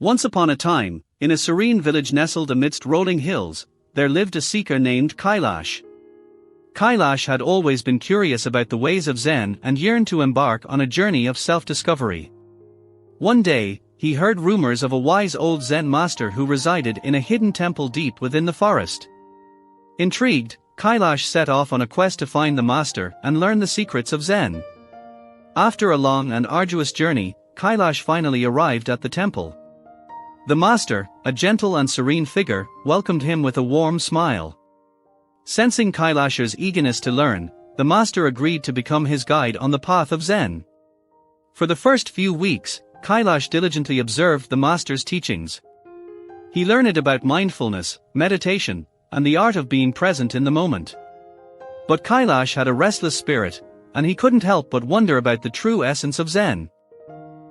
Once upon a time, in a serene village nestled amidst rolling hills, there lived a seeker named Kailash. Kailash had always been curious about the ways of Zen and yearned to embark on a journey of self-discovery. One day, he heard rumors of a wise old Zen master who resided in a hidden temple deep within the forest. Intrigued, Kailash set off on a quest to find the master and learn the secrets of Zen. After a long and arduous journey, Kailash finally arrived at the temple. The master, a gentle and serene figure, welcomed him with a warm smile. Sensing Kailash's eagerness to learn, the master agreed to become his guide on the path of Zen. For the first few weeks, Kailash diligently observed the master's teachings. He learned about mindfulness, meditation, and the art of being present in the moment. But Kailash had a restless spirit, and he couldn't help but wonder about the true essence of Zen.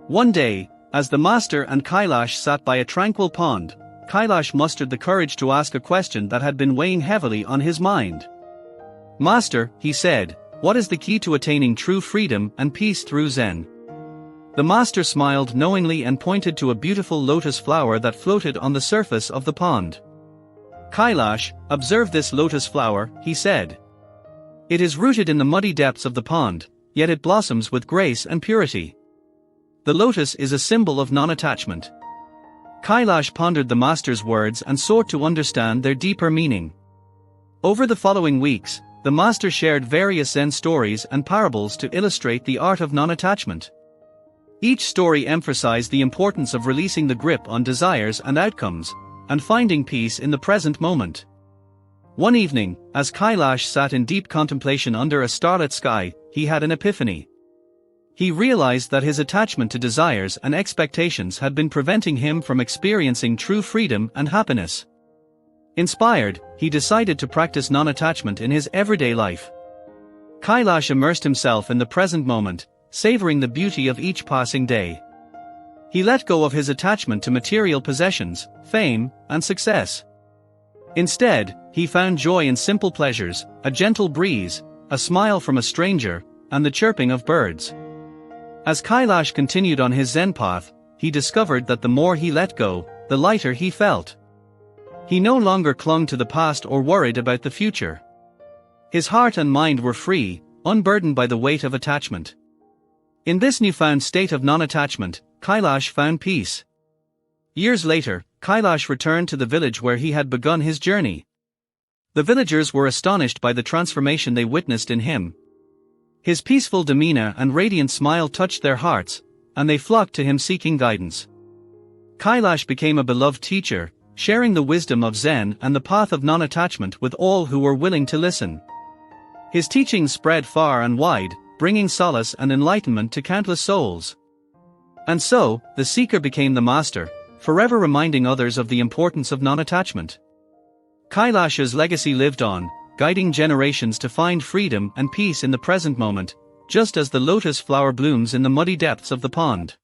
One day, as the master and Kailash sat by a tranquil pond, Kailash mustered the courage to ask a question that had been weighing heavily on his mind. "Master," he said, "what is the key to attaining true freedom and peace through Zen?" The master smiled knowingly and pointed to a beautiful lotus flower that floated on the surface of the pond. "Kailash, observe this lotus flower," he said. "It is rooted in the muddy depths of the pond, yet it blossoms with grace and purity. The lotus is a symbol of non-attachment." Kailash pondered the master's words and sought to understand their deeper meaning. Over the following weeks, the master shared various Zen stories and parables to illustrate the art of non-attachment. Each story emphasized the importance of releasing the grip on desires and outcomes, and finding peace in the present moment. One evening, as Kailash sat in deep contemplation under a starlit sky, he had an epiphany. He realized that his attachment to desires and expectations had been preventing him from experiencing true freedom and happiness. Inspired, he decided to practice non-attachment in his everyday life. Kailash immersed himself in the present moment, savoring the beauty of each passing day. He let go of his attachment to material possessions, fame, and success. Instead, he found joy in simple pleasures, a gentle breeze, a smile from a stranger, and the chirping of birds. As Kailash continued on his Zen path, he discovered that the more he let go, the lighter he felt. He no longer clung to the past or worried about the future. His heart and mind were free, unburdened by the weight of attachment. In this newfound state of non-attachment, Kailash found peace. Years later, Kailash returned to the village where he had begun his journey. The villagers were astonished by the transformation they witnessed in him. His peaceful demeanor and radiant smile touched their hearts, and they flocked to him seeking guidance. Kailash became a beloved teacher, sharing the wisdom of Zen and the path of non-attachment with all who were willing to listen. His teachings spread far and wide, bringing solace and enlightenment to countless souls. And so, the seeker became the master, forever reminding others of the importance of non-attachment. Kailash's legacy lived on, guiding generations to find freedom and peace in the present moment, just as the lotus flower blooms in the muddy depths of the pond.